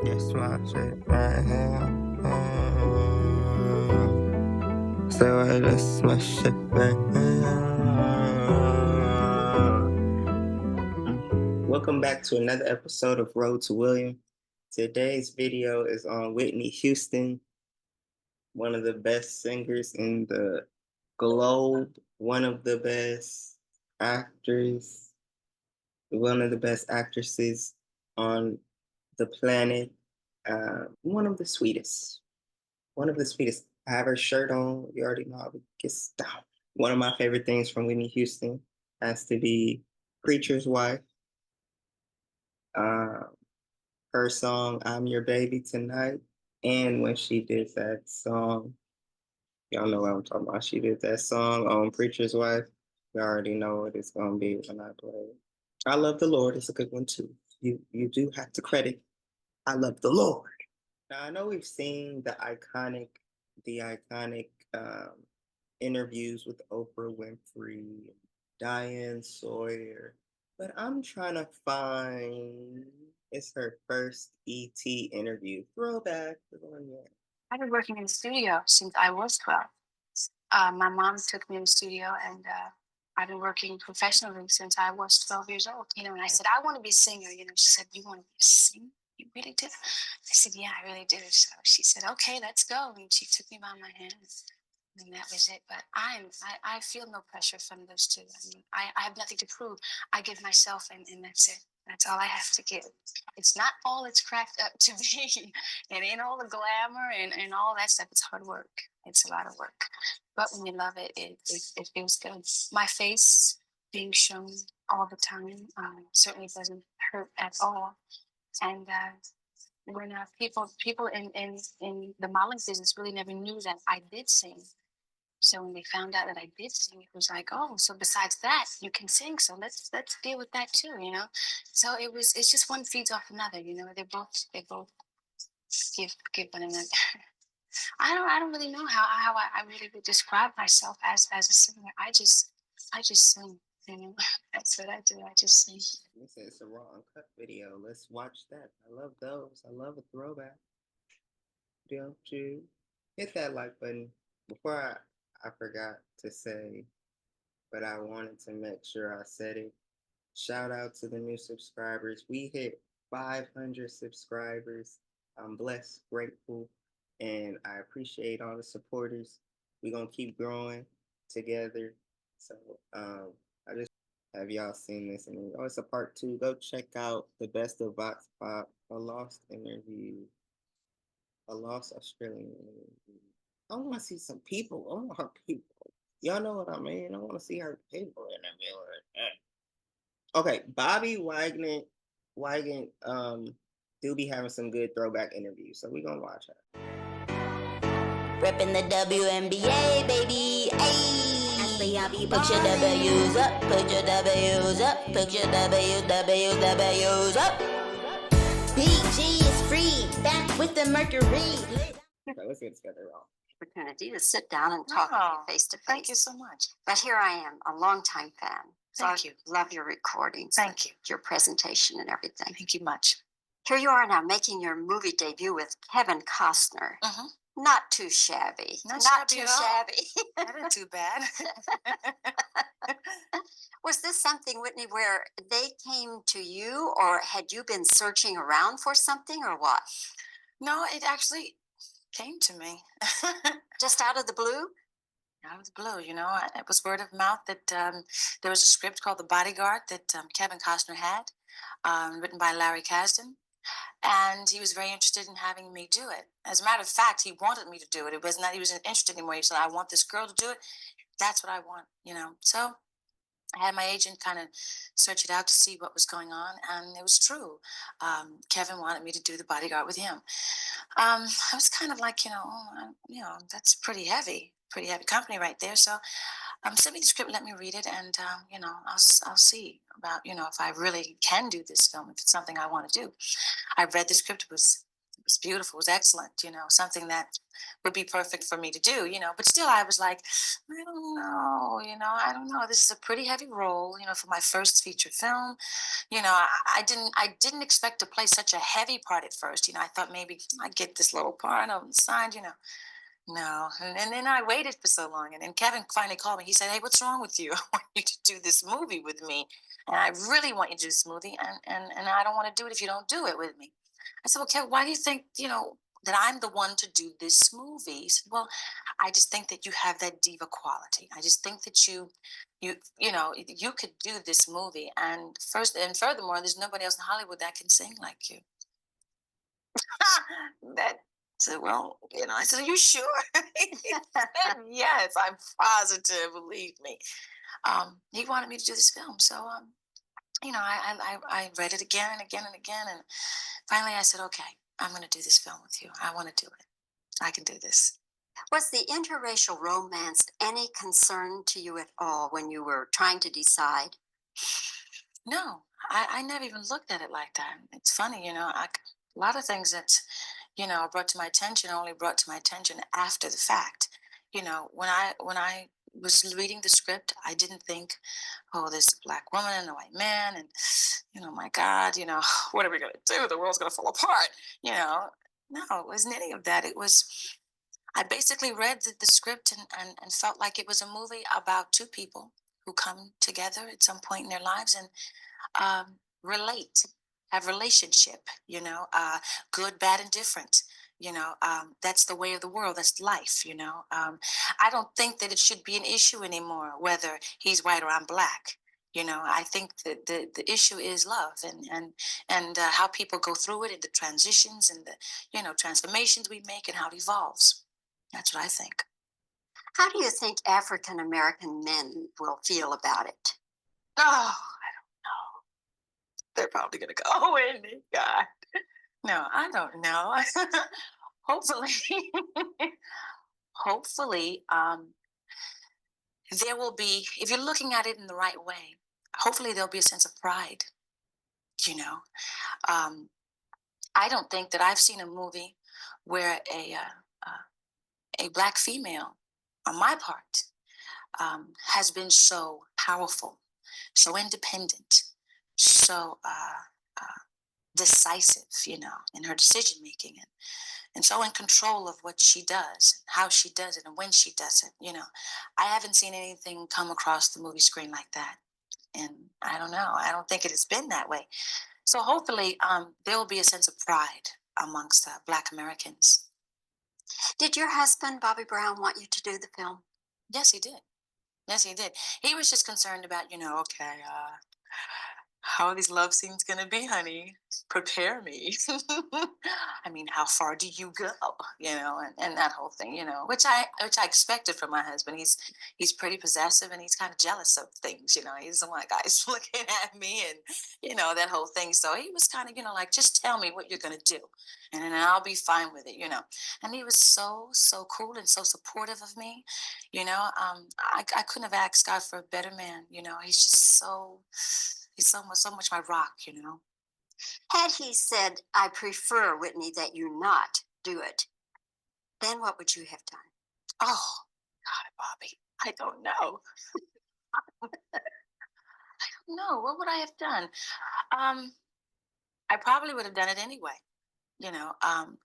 It's my shit right here. Say what this my shit right here. Welcome back to another episode of Road to William. Today's video is on Whitney Houston, one of the best singers in the globe, one of the best actors, one of the best actresses on the planet, one of the sweetest. One of the sweetest. I have her shirt on. You already know how it gets down. One of my favorite things from Whitney Houston has to be Preacher's Wife. Uh, her song, I'm Your Baby Tonight. And when she did that song, y'all know what I'm talking about. She did that song on Preacher's Wife. You already know what it's going to be when I play it. I Love the Lord. It's a good one, too. You do have to credit I Love the Lord. Now, I know we've seen the iconic interviews with Oprah Winfrey, Diane Sawyer, but I'm trying to find it's her first ET interview. Throwback. I've been working in the studio since I was 12. My mom took me in the studio, and I've been working professionally since I was 12 years old. And I said, I want to be a singer. She said, you want to be a singer? You really do? I said, yeah, I really do. So she said, okay, let's go. And she took me by my hand, and that was it. But I feel no pressure from those two. I have nothing to prove. I give myself, and that's it. That's all I have to give. It's not all it's cracked up to be. It ain't all the glamour and all that stuff. It's hard work. It's a lot of work. But when you love it, it feels good. My face being shown all the time certainly doesn't hurt at all. And when people in the modeling business really never knew that I did sing. So when they found out that I did sing, it was like, oh, so besides that, you can sing. So let's deal with that too. So it's just one feeds off another. They both give one another. I don't really know how I really would describe myself as a singer. I just sing. That's what I do. I just sing. It's a raw uncut video. Let's watch that. I love those. I love a throwback. Don't you hit that like button? Before I forgot to say, but I wanted to make sure I said it. Shout out to the new subscribers. We hit 500 subscribers. I'm blessed, grateful, and I appreciate all the supporters. We're going to keep growing together. So I just have y'all seen this? And it's a part 2. Go check out the Best of Vox Pop, a lost interview, a lost Australian interview. I want to see some people. I want her people. Y'all know what I mean. I want to see her people interview her. Okay, Bobby Wygant do be having some good throwback interviews, so we're gonna watch her. Reppin' the WNBA, baby. Ayy. Put your W's up, put your W's up, put your W's up. PG is free, back with the Mercury. Okay, let's get together all. Opportunity to sit down and talk with you face to face. Thank you so much. But here I am, a longtime fan. Thank you. Love your recordings. Thank you. Your presentation and everything. Thank you much. Here you are now making your movie debut with Kevin Costner. Mm-hmm. Not too shabby. Not too shabby. shabby. That isn't too bad. Was this something, Whitney, where they came to you, or had you been searching around for something, or what? No, it actually came to me. Just out of the blue? Out of the blue, it was word of mouth that there was a script called The Bodyguard that Kevin Costner had, written by Larry Kasdan. And he was very interested in having me do it. As a matter of fact, he wanted me to do it. It wasn't that he was interested anymore. He said, I want this girl to do it. That's what I want, So I had my agent kind of search it out to see what was going on. And it was true. Kevin wanted me to do The Bodyguard with him. I was kind of like, that's pretty heavy company right there. So send me the script, let me read it, and I'll see about if I really can do this film, if it's something I want to do. I read the script. It was was beautiful. It was excellent. Something that would be perfect for me to do. But still, I was like, I don't know. I don't know. This is a pretty heavy role. For my first feature film. I didn't expect to play such a heavy part at first. I thought maybe I'd get this little part of signed. No, and then I waited for so long, and then Kevin finally called me. He said, "Hey, what's wrong with you? I want you to do this movie with me, and I really want you to do this movie, and I don't want to do it if you don't do it with me." I said, "Well, Kevin, why do you think that I'm the one to do this movie?" He said, "Well, I just think that you have that diva quality. I just think that you could do this movie, and furthermore, there's nobody else in Hollywood that can sing like you." that said, well, I said, "Are you sure?" He said, "Yes, I'm positive, believe me." He wanted me to do this film. So, I read it again and again and again. And finally I said, "Okay, I'm going to do this film with you. I want to do it. I can do this." Was the interracial romance any concern to you at all when you were trying to decide? No, I never even looked at it like that. It's funny, a lot of things that, brought to my attention only brought to my attention after the fact. When I was reading the script, I didn't think, "Oh, there's a black woman and a white man, and my God, what are we gonna do? The world's gonna fall apart." No, it wasn't any of that. It was I basically read the script and felt like it was a movie about two people who come together at some point in their lives and relate, have relationship, good, bad, and different. That's the way of the world. That's life. I don't think that it should be an issue anymore whether he's white or I'm black. I think that the issue is love and how people go through it and the transitions and the transformations we make and how it evolves. That's what I think. How do you think African American men will feel about it? Oh, they're probably gonna go, "Oh, Whitney, God." No, I don't know. Hopefully, hopefully, there will be. If you're looking at it in the right way, hopefully there'll be a sense of pride. You know, um, I don't think that I've seen a movie where a black female, on my part, has been so powerful, so independent, so decisive, in her decision making, and so in control of what she does, how she does it, and when she does it. I haven't seen anything come across the movie screen like that, and I don't know. I don't think it has been that way. So hopefully, there will be a sense of pride amongst Black Americans. Did your husband, Bobby Brown, want you to do the film? Yes, he did. Yes, he did. He was just concerned about, okay, how are these love scenes gonna be, honey? Prepare me. I mean, how far do you go? And that whole thing, which I expected from my husband. He's pretty possessive and he's kind of jealous of things, He doesn't want guys looking at me and that whole thing. So he was kind of, like, just tell me what you're gonna do, and then I'll be fine with it. And he was so cool and so supportive of me. I couldn't have asked God for a better man. He's just he's so much my rock. Had he said, "I prefer, Whitney, that you not do it," then what would you have done? Oh, God, Bobby, I don't know. No, what would I have done? I probably would have done it anyway. You know, um,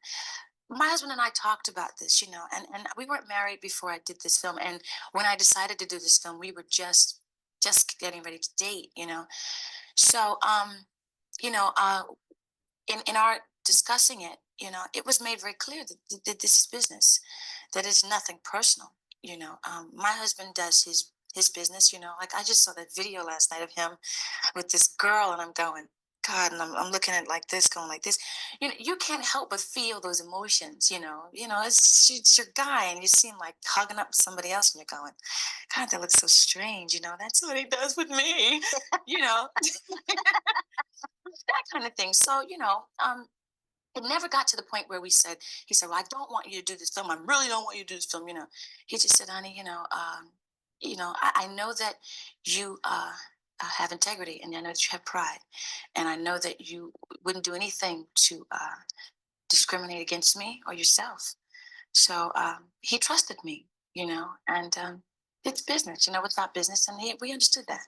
my husband and I talked about this, and we weren't married before I did this film. And when I decided to do this film, we were just getting ready to date. So, you know, uh, in our discussing it, it was made very clear that this is business, that it's nothing personal. My husband does his business. Like I just saw that video last night of him with this girl, and I'm going, God, and I'm looking at it like this, going like this. You can't help but feel those emotions. It's your guy, and you see him like hugging up with somebody else, and you're going, God, that looks so strange. That's what he does with me. That kind of thing. So, it never got to the point where he said, "Well, I don't want you to do this film. I really don't want you to do this film." He just said, "Honey, I know that you have integrity, and I know that you have pride, and I know that you wouldn't do anything to discriminate against me or yourself. So he trusted me, and it's business. It's not business, and we understood that.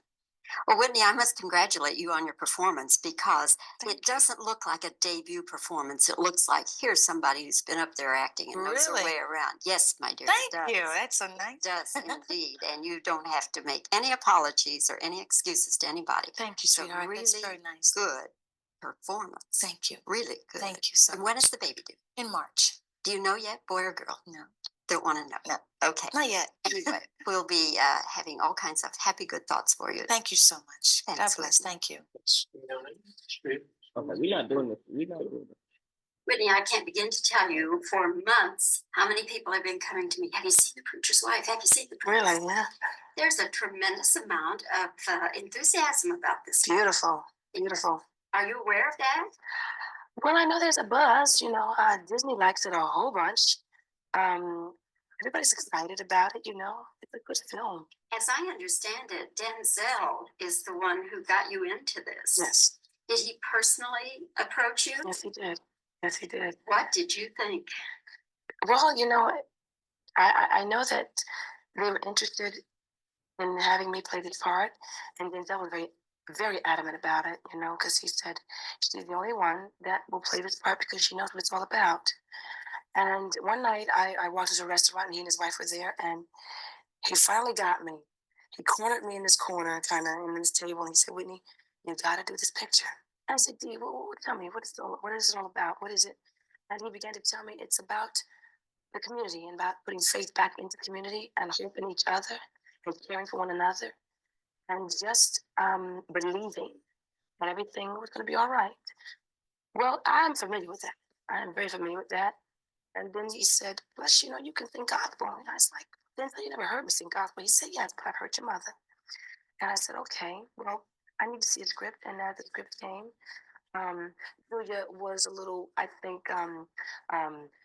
Well, Whitney, I must congratulate you on your performance because Thank it doesn't look like a debut performance. It looks like here's somebody who's been up there acting and knows their Really? way around. Yes, my dear. Thank it you. does. That's so nice. It does indeed. And you don't have to make any apologies or any excuses to anybody. Thank you, So sweetheart. That's really very nice. good performance. Thank you. Really good. Thank you so And when much. is the baby due? In March. Do you know yet, boy or girl? No, Don't want to know. No. Okay. not yet. Anyway, we'll be having all kinds of happy, good thoughts for you. Thank you so much. Thanks, God bless. Whitney. Thank you. Okay, we're not doing this. We're not doing this. Whitney, I can't begin to tell you for months how many people have been coming to me. Have you seen the preacher's wife? Have you seen the preacher's Really? Yeah. There's a tremendous amount of enthusiasm about this. Beautiful. Beautiful. Are you aware of that? Well, I know there's a buzz. Disney likes it a whole bunch. Everybody's excited about it. It's a good film. As I understand it, Denzel is the one who got you into this. Yes. Did he personally approach you? Yes, he did. Yes, he did. What did you think? Well, I know that they were interested in having me play this part, and Denzel was very, very adamant about it, because he said she's the only one that will play this part because she knows what it's all about. And one night I walked into a restaurant and he and his wife were there, and he finally got me. He cornered me in this corner, kind of in this table, and he said, "Whitney, you got to do this picture." I said, "D, tell me, what is it all about? What is it?" And he began to tell me it's about the community and about putting faith back into the community and helping each other and caring for one another and just believing that everything was going to be all right. Well, I'm familiar with that. I am very familiar with that. And then he said, "Plus, you can sing gospel." And I was like, "Denzel, you never heard me sing gospel." He said, "Yes, but I've heard your mother." And I said, "Okay, well, I need to see a script." And as the script came, Julia was a little, I think,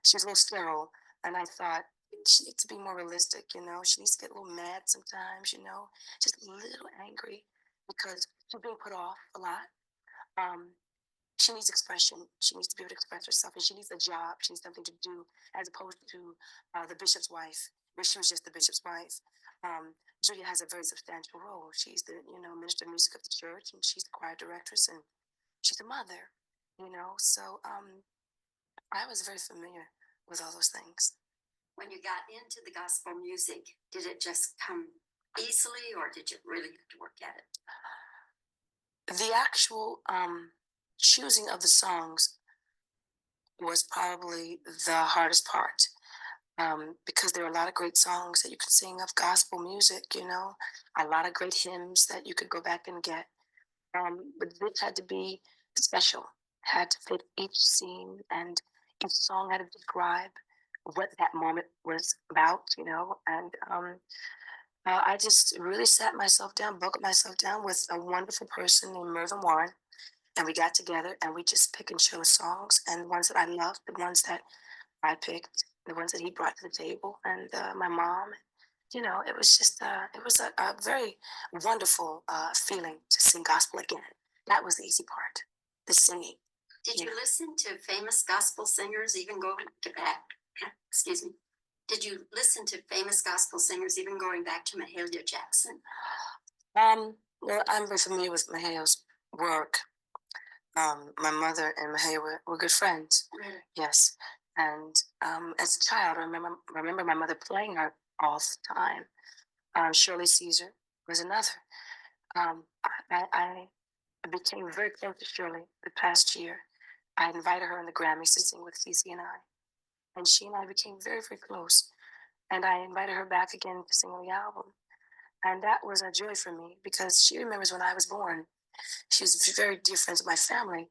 she was a little sterile. And I thought, she needs to be more realistic, She needs to get a little mad sometimes, just a little angry because she's being put off a lot. She needs expression. She needs to be able to express herself, and she needs a job. She needs something to do, as opposed to the bishop's wife, where she was just the bishop's wife. Julia has a very substantial role. She's the minister of music of the church, and she's the choir directress, and she's a mother. So I was very familiar with all those things. When you got into the gospel music, did it just come easily, or did you really have to work at it? The actual choosing of the songs was probably the hardest part, because there are a lot of great songs that you can sing of gospel music, a lot of great hymns that you could go back and get. But this had to be special, had to fit each scene, and each song had to describe what that moment was about, and I just really sat myself down, buckled myself down with a wonderful person named Mervyn Warren, and we got together and we just pick and chose songs, and the ones that I loved, the ones that I picked, the ones that he brought to the table, and my mom. It was just a very wonderful feeling to sing gospel again. That was the easy part, the singing. Did you listen to famous gospel singers even going back? Excuse me. Did you listen to famous gospel singers even going back to Mahalia Jackson? Well, I'm very familiar with Mahalia's work. My mother and Mahalia were good friends. Really? Yes. And as a child, I remember my mother playing her all the time. Shirley Caesar was another. Um, I became very close to Shirley the past year. I invited her in the Grammys to sing with Cece and I. And she and I became very, very close. And I invited her back again to sing on the album. And that was a joy for me because she remembers when I was born. She was very dear friends with my family.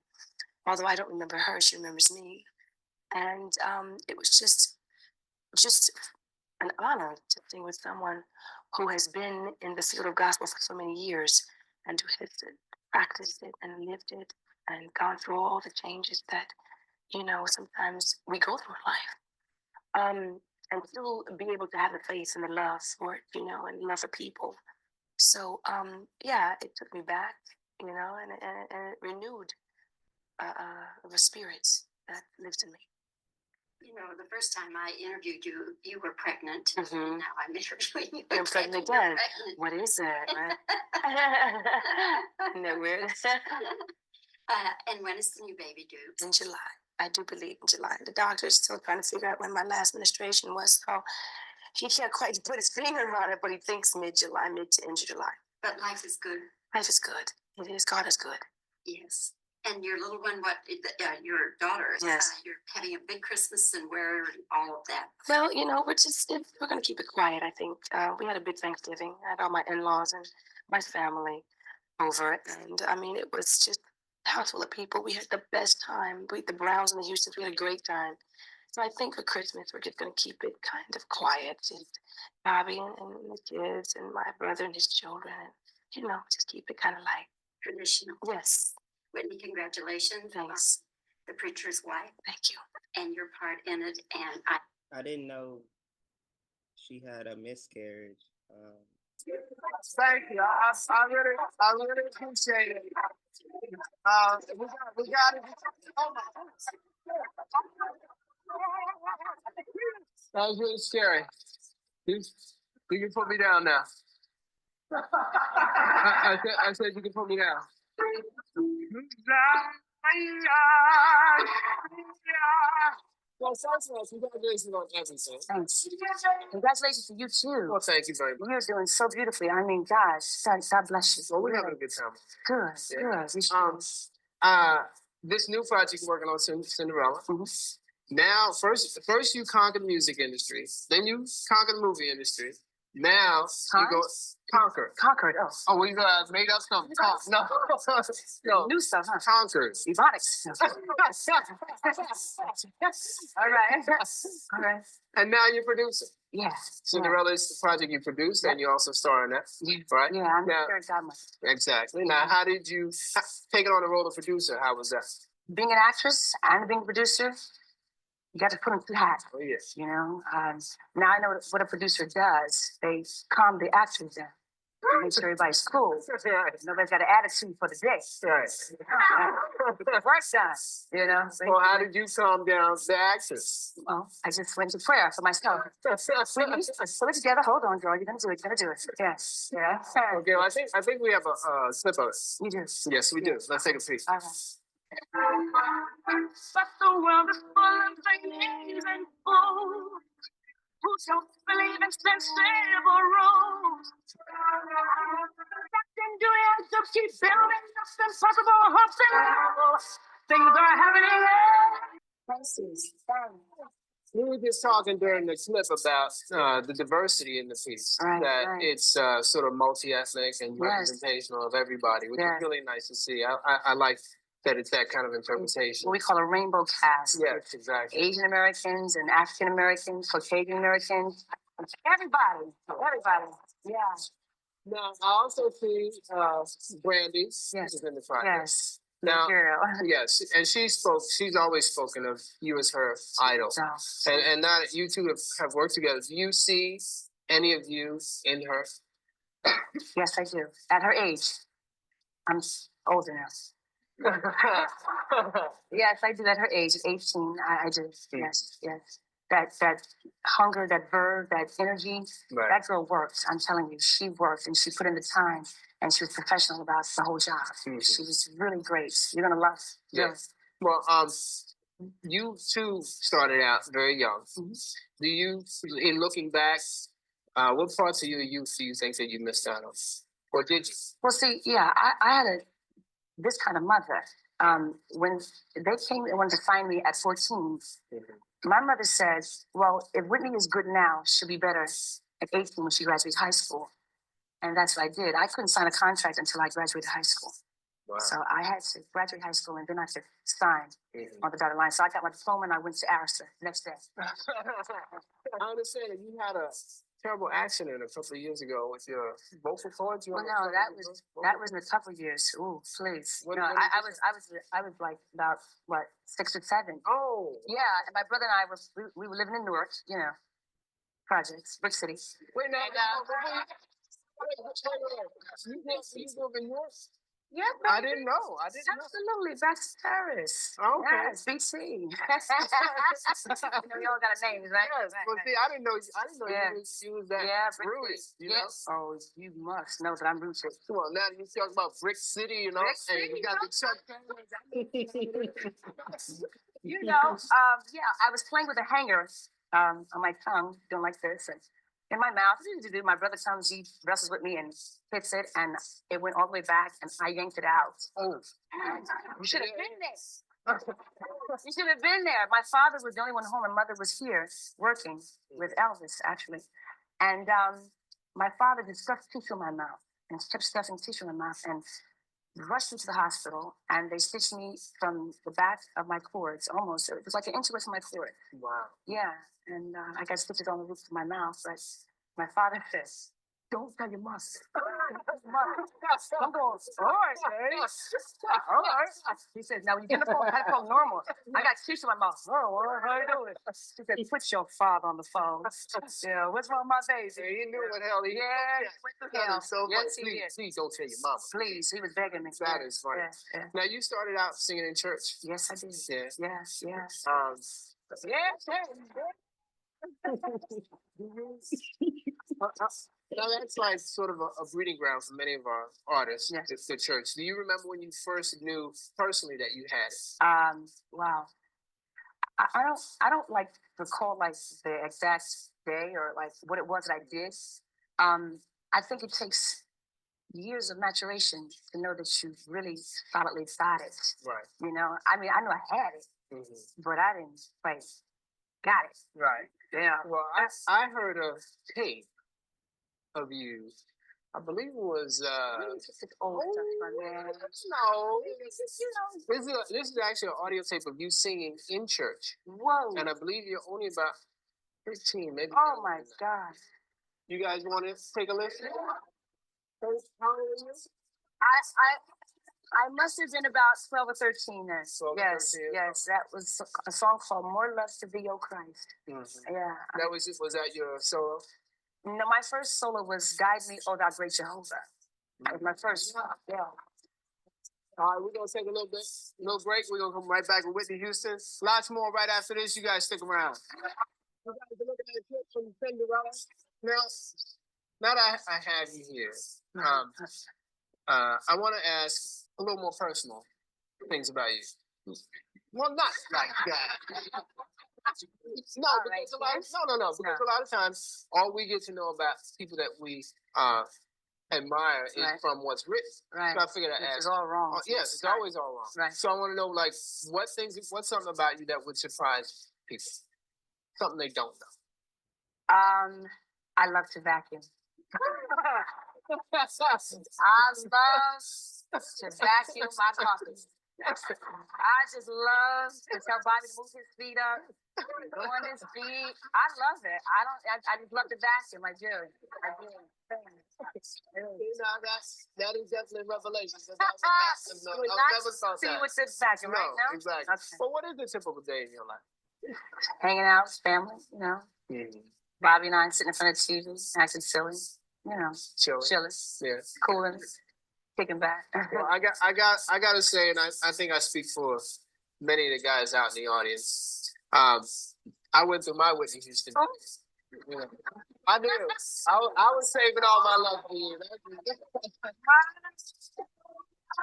Although I don't remember her, she remembers me. And it was just an honor to sing with someone who has been in the field of gospel for so many years and who has practiced it and lived it and gone through all the changes that, sometimes we go through in life. And still be able to have the faith and the love for it, and love for people. So, yeah, it took me back, and it renewed the spirits that lives in me. You know, the first time I interviewed you, you were pregnant. Mhm. Now I'm interviewing you. I'm again, pregnant you're again. pregnant. What is that, right? Isn't that weird? And when is the new baby due? In July. I do believe in July. The doctor's still trying to figure out when my last menstruation was, so he can't quite put his finger on it, but he thinks mid-July, mid to end of July. But life is good. Life is good. It is. God is good. Yes. And your little one, your daughter, Yes. you're having a big Christmas and where all of that. Well, you know, we're going to keep it quiet, I think. We had a big Thanksgiving. I had all my in-laws and my family over. And, I mean, it was just a house full of people. We had the best time. The Browns and the Houstons, we had a great time. So I think for Christmas, we're just going to keep it kind of quiet. Just Bobby and the kids and my brother and his children. And, you know, just keep it kind of like Traditional. yes. Whitney, congratulations. Thanks. The preacher's wife. Thank you. And your part in it. And I didn't know she had a miscarriage. Thank you. I really appreciate it. We got it. Oh my goodness. That was really scary. You can put me down now. I said you can put me down. Well, first of all, congratulations on everything. Thanks. Congratulations to you, too. Well, thank you very much. You're doing so beautifully. I mean, gosh, God bless you. Well, we're having a good time. Good, Yeah. good. You should. This new project you're working on, Cinderella. Mhm. Now, first you conquer the music industry, then you conquer the movie industry. Now you go conquer. Conquered. Oh, Oh, we made up something. No, no, new stuff, huh? conquered. Ebonics. All right. All right. And now you're producing. Yeah. Cinderella is the project you produced, and you also star in that, Yeah. right? Yeah, I'm Now- very godmother. Exactly. Now, how did you take on the role of producer? How was that? Being an actress and being a producer, you got to put on two hats. Oh, yes. You know, now I know what a producer does. They calm the actors down. They make sure everybody's cool. Right. Nobody's got an attitude for the day. Right. Work done. You know. Well, how did you calm down the actors? Well, I just went to prayer for myself. Whitney, pull it together. Hold on, girl. You're gonna do it. You're gonna do it. Yes. Yeah. Okay, well, I think we have a slip of it. You do. Yes, we do. Let's take a peek. All right. But the world is full of things and fools who don't believe in sensible rules. Nothing do is to keep building up impossible hopes and things are happening. We were just talking during the clip about the diversity in the piece. Right, that right. it's sort of multi-ethnic and representational of everybody, which Yes. is really nice to see. I like that it's that kind of interpretation. What we call a rainbow cast. Yes, exactly. Asian Americans and African Americans, Caucasian Americans, everybody. Yeah. Now, I also see Brandy Yes. is in the project. Yes. Now, Girl. yes, and she's always spoken of you as her idol. So, And now that you two have worked together, do you see any of you in her? yes, I do. At her age, I'm older now. Yes, I do. At her age, at 18, I do. Yes, yes. That hunger, that verve, that energy, Right. that girl worked. I'm telling you, she worked and she put in the time and she was professional about the whole job. Mhm. She was really great. You're gonna love. Yes. Well, you two started out very young. Mhm. Do you, in looking back, what parts of your youth do you think that you missed out on, or did you? Well, see, yeah, I had this kind of mother. When they came and wanted to find me at 14, my mother said, well, if Whitney is good now, she'll be better at 18 when she graduates high school. And that's what I did. I couldn't sign a contract until I graduated high school. Wow. So I had to graduate high school and then I had to sign Mhm. on the dotted line. So I got my diploma and I went to Arista next day. I understand that you had a terrible accident a couple of years ago with your vocal cords. Well, no, that was in a couple of years. Ooh, please. What- No, what I did was like about what 6 or 7. Oh. Yeah, and my brother and I we were living in Newark, you know, projects, Brick City. Wait, now, And, wait, you grew up in York? Yeah, I baby. didn't know. I didn't know. Absolutely, that's Paris. Okay. Yes, BC. You know, we all got a name, right? Yes, Right, but right. see, I didn't know. Yeah. You was that Yeah, rooted. You know. yes. Oh, you must know that I'm rooted. Well, now you talk about Brick City, you know, Brick and City, you got the Chuck. You know, yeah, I was playing with a hanger on my tongue, doing like this, and in my mouth. My brother comes, he wrestles with me and hits it, and it went all the way back, and I yanked it out. Oh, You should have been there. You should have been there. My father was the only one home. My mother was here working with Elvis, actually. And my father just stuffed tissue in my mouth and kept stuffing tissue in my mouth and rushed me to the hospital. And they stitched me from the back of my cords, almost. It was like an inch away from my cord. wow. Yeah. And I got stitches on the roof of my mouth. But my father said, "Don't tell your mother." I'm going, all right, Daddy. All right. He said, "Now when you get on the phone, I had to call normal. I got tissue in my mouth." "Oh, well, how you doing?" He said, "Put your father on the phone." Yeah, what's wrong with my baby? Yeah, he knew what hell he. Yeah, he went to That hell. is so Yes, funny. he did. Please don't tell your mama. Please, he was begging me. That Yeah, is funny. Yeah, yeah. Now you started out singing in church. Yes, I did. Yeah. Yes, yes. Yes. Now that's like sort of a breeding ground for many of our artists. Yes. The church. Do you remember when you first knew personally that you had it? Wow. I don't like recall like the exact day or like what it was that I did. I think it takes years of maturation to know that you really solidly got it. Right. You know, I mean, I knew I had it, but I didn't like got it. Right. Yeah. Well, I heard a tape of you. I believe it was. Old stuff, my man. No. This is actually an audio tape of you singing in church, Whoa. and I believe you're only about 15, maybe. Oh my God. You guys want to take a listen? I must have been about 12 or 13 then. 12 or Yes, 13. yes. That was a song called More Love to Thee, O Christ. Yeah. That was that your solo? No, my first solo was Guide Me, O Thou Great Jehovah. That was my first. Yeah. All right, we're going to take a little break. We're going to come right back with Whitney Houston. Lots more right after this. You guys stick around. You guys are looking at a clip from Cinderella. Now that I have you here, I want to ask a little more personal things about you. Well, not like that. No, because because a lot of times all we get to know about people that we admire is from what's written. Right. So I figured I'd ask. It's all wrong. Yes, it's always all wrong. Right. So I want to know, like, what's something about you that would surprise people? Something they don't know. I love to vacuum. I love to vacuum my carpet. I just love to tell Bobby to move his feet up, go on his feet. I love it. I just love to vacuum. I do. That is definitely revelation. You would not see with this vacuum right now? Exactly. Okay. But what is a typical day in your life? Hanging out with family, you know. Bobby and I sitting in front of the TV, acting silly, you know. Chilling. Yeah. Cooling. Kicking back. Well, I gotta say, and I think I speak for many of the guys out in the audience. I went through my Whitney Houston. You know, I did. I was saving all my love for you.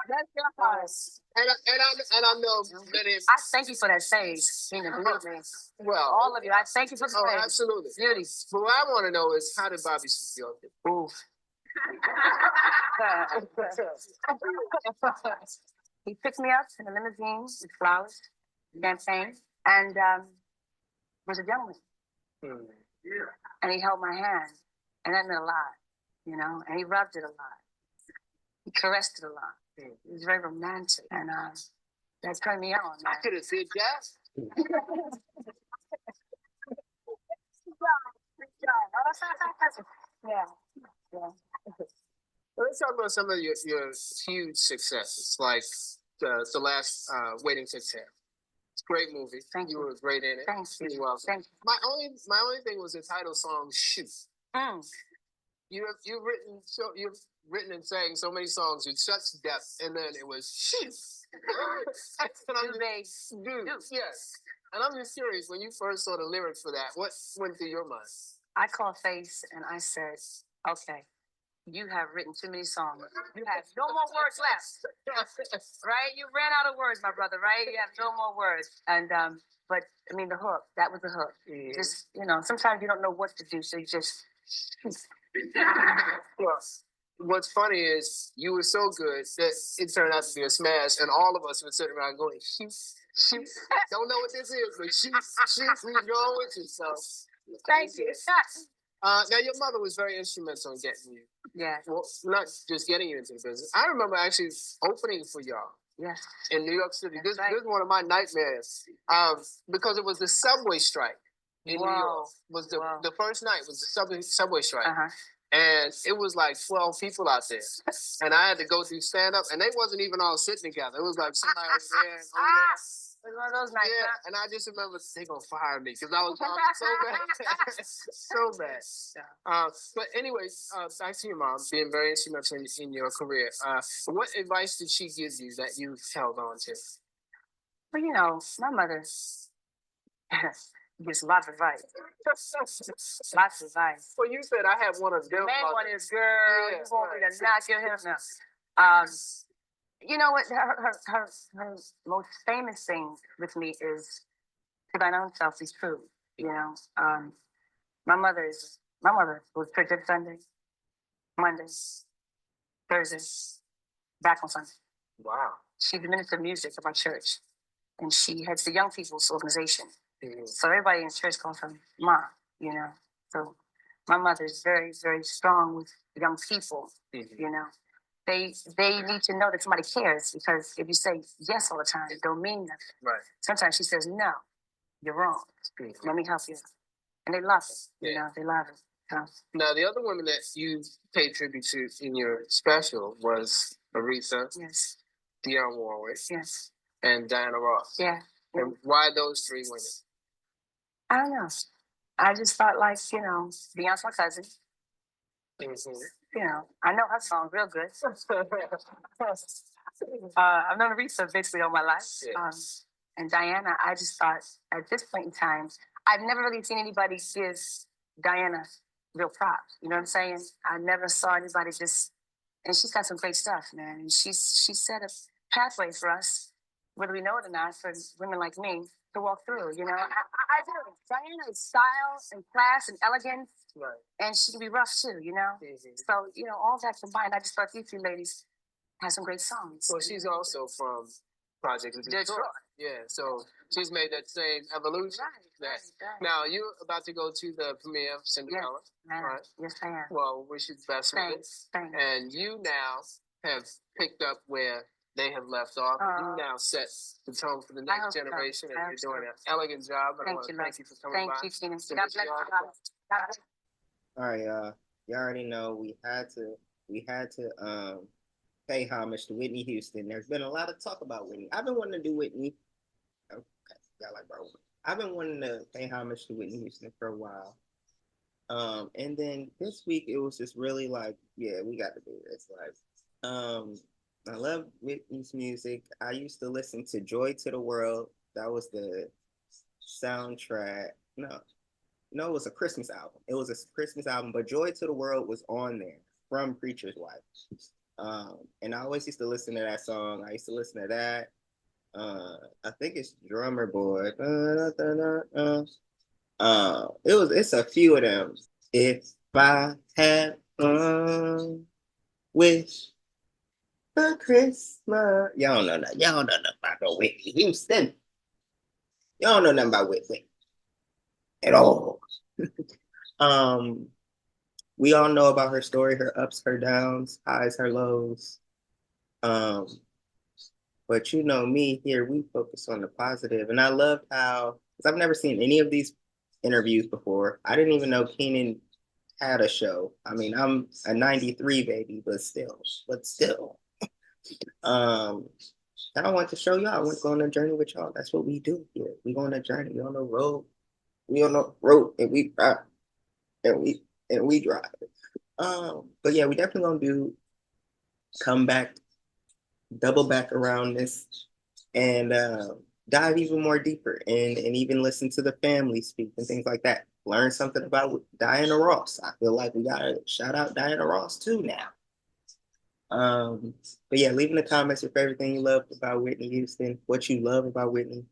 That's your house. And I know many. I thank you for that stage. Believe me. Well, All of you. I thank you for the oh, stage. absolutely. Beauty. But what I want to know is, how did Bobby sweep you up? Oof. He picked me up in a limousine with flowers, champagne, and was a gentleman. And he held my hand, and that meant a lot, you know. And he rubbed it a lot. He caressed it a lot. It was very romantic, and that turned me on. Man. I could have said that. Yeah. Let's talk about some of your huge successes, like the last Waiting to Exhale. It's a great movie. Thank you. You were great in it. Thank you. You're welcome. Thank you. My only thing was the title song "Shoot." You've written written and sang so many songs with such depth, and then it was and I'm just, dude, yes. And I'm just curious, when you first saw the lyrics for that, what went through your mind? I called Face and I said, okay, you have written too many songs. You have no more words left. Right? You ran out of words, my brother, right? You have no more words. And but I mean the hook, that was the hook. Mm-hmm. Just, sometimes you don't know what to do, so you just Well, what's funny is you were so good that it turned out to be a smash, and all of us were sitting around going, shoot. Don't know what this is, but shoot, we going with you. So thank you. now your mother was very instrumental in getting you. Yeah. Well, not just getting you into the business. I remember actually opening for y'all. Yes. In New York City. This right. is one of my nightmares. Because it was the subway strike in New York. Was the first night was the subway strike. Uh-huh. And it was like 12 people out there. And I had to go through stand-up, and they wasn't even all sitting together. It was like somebody over there and over there. It was one of those nights. Yeah, and I just remember they gonna fire me because I was so bad, so bad. But anyways, back to your mom being very instrumental in your career. What advice did she give you that you held on to? Well, my mother gives lots of advice. Lots of advice. Well, you said I have one of them. The main one is, girl, yeah, you want me to knock your head now. You know what? Her most famous thing with me is to thine own self is true. My mother was church every Sunday, Monday, Thursday, back on Sunday. Wow. She's the minister of music of our church, and she heads the young people's organization. Mm-hmm. So everybody in church calls her Mom. So my mother is very, very strong with young people. Mm-hmm. They need to know that somebody cares, because if you say yes all the time, it don't mean nothing. Right. Sometimes she says, no, you're wrong. Mm-hmm. Let me help you. And they love it. Yeah. They love it. So. Now, the other woman that you paid tribute to in your special was Aretha, Yes. Dionne Warwick, Yes. and Diana Ross. Yeah. And why those three women? I don't know. I just thought, Beyonce's my cousin. Mm-hmm. I know her songs real good. I've known Aretha basically all my life. Yeah. And Diana, I just thought at this point in time, I've never really seen anybody give Diana real props. You know what I'm saying? I never saw anybody and she's got some great stuff, man. And she set a pathway for us, whether we know it or not, for women like me to walk through. I do. Diana is style and class and elegance. Right. And she can be rough too, Mm-hmm. So, all that combined, I just thought these two ladies had some great songs. Well, she's also from Project Detroit. Yeah, so she's made that same evolution. Right. Now, you're about to go to the premiere of Cinderella. Right. Yes, I am. Well, wish you the best with it. Thanks. And you now have picked up where they have left off. You now set the tone for the next generation, and you're doing an elegant job. And I want to thank you for coming by. Thank you, Tina. God bless you. All right, you already know we had to pay homage to Whitney Houston. There's been a lot of talk about Whitney. I've been wanting to do Whitney. Okay, I've been wanting to pay homage to Whitney Houston for a while. And then this week it was just really like, yeah, we got to do this. I love Whitney's music. I used to listen to Joy to the World. That was the soundtrack. No, it was a Christmas album. It was a Christmas album, but Joy to the World was on there from Preacher's Wife. And I always used to listen to that song. I used to listen to that. I think it's Drummer Boy. It's a few of them. If I had wish for Christmas. Y'all don't know nothing. Y'all don't know nothing about no Whitney Houston. Y'all don't know nothing about Whitney at all. We all know about her story, her ups, her downs, highs, her lows. But me here, we focus on the positive. And I loved how, because I've never seen any of these interviews before. I didn't even know Keenan had a show. I mean, I'm a 93 baby, but still. I want to show y'all. I want to go on a journey with y'all. That's what we do here. We go on a journey. We on the road. We on the road, and we drive. And we drive. But yeah, we definitely gonna do come back, double back around this, and dive even more deeper, and even listen to the family speak and things like that. Learn something about Diana Ross. I feel like we gotta shout out Diana Ross too now. But yeah, leave in the comments if everything you love about Whitney Houston, what you love about Whitney,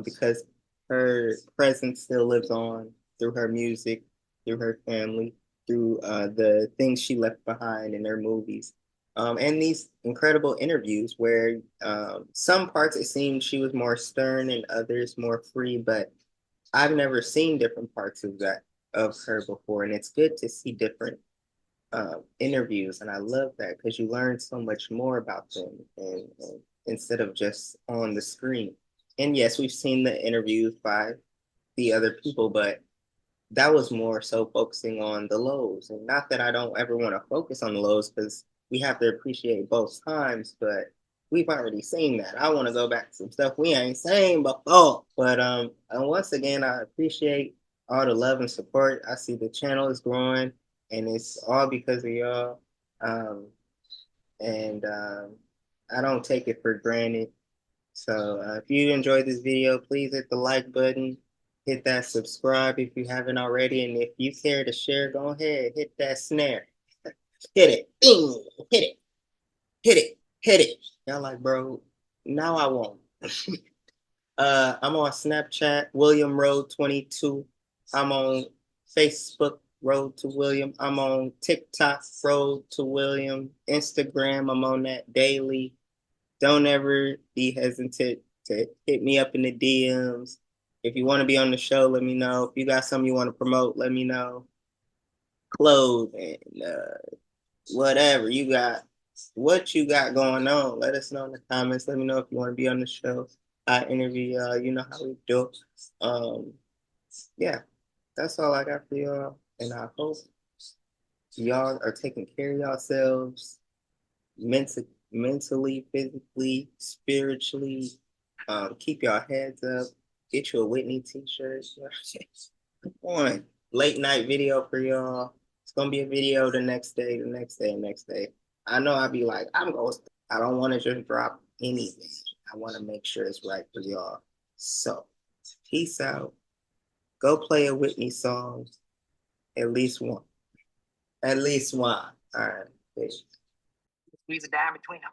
because her presence still lives on through her music, through her family, through the things she left behind in her movies. And these incredible interviews where some parts it seemed she was more stern and others more free, but I've never seen different parts of that of her before, and it's good to see different interviews, and I love that because you learn so much more about them, and instead of just on the screen. And yes, we've seen the interviews by the other people, but that was more so focusing on the lows. And not that I don't ever want to focus on the lows, because we have to appreciate both times, but we've already seen that. I want to go back to some stuff we ain't seen before. But and once again, I appreciate all the love and support. I see the channel is growing, and it's all because of y'all. Um, and I don't take it for granted. So if you enjoyed this video, please hit the like button, hit that subscribe if you haven't already, and if you care to share, go ahead, hit that snare, hit it, bing, hit it, hit it, hit it. Y'all like, bro, now I won't. I'm on Snapchat, William Road 22. I'm on Facebook, Road to William. I'm on TikTok, Road to William. Instagram, I'm on that daily. Don't ever be hesitant to hit me up in the DMs. If you want to be on the show, let me know. If you got something you want to promote, let me know. Clothing, whatever you got, what you got going on, let us know in the comments. Let me know if you want to be on the show. I interview y'all. You know how we do. Yeah, that's all I got for y'all, and I hope y'all are taking care of yourselves, mentally, physically, spiritually. Keep your heads up. Get you a Whitney t-shirt. Come on. Late night video for y'all. It's gonna be a video the next day, the next day, the next day. I know I'll be like, I don't want to just drop anything. I want to make sure it's right for y'all. So, peace out. Go play a Whitney song. At least one. At least one. All right. Peace. Squeeze a dime between them.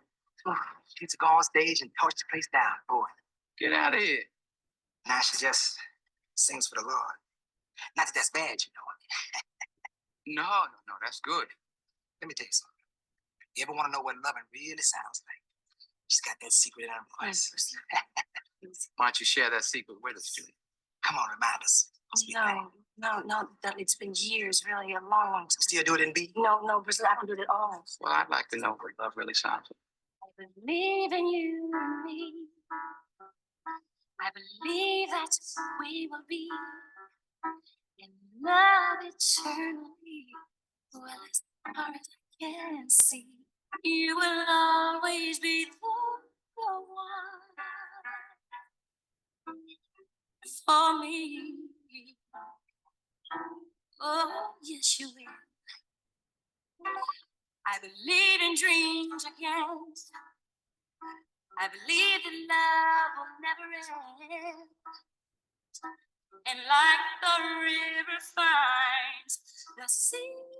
She used to go on stage and torch the place down, boy. Get out of here. Now she just sings for the Lord. Not that that's bad, you know. No, that's good. Let me tell you something. You ever want to know what loving really sounds like? She's got that secret in her voice. Why don't you share that secret with us, Julie? Come on, remind us. No, that it's been years, really a long time. Still do it in B? No, Brazil, I can do it all. Well, I'd like to know what love really sounds like. I believe in you and me. I believe that we will be in love eternally. Well, as far as I can see, you will always be the one for me. Oh, yes, you will. I believe in dreams again. I believe that love will never end. And like the river finds the sea.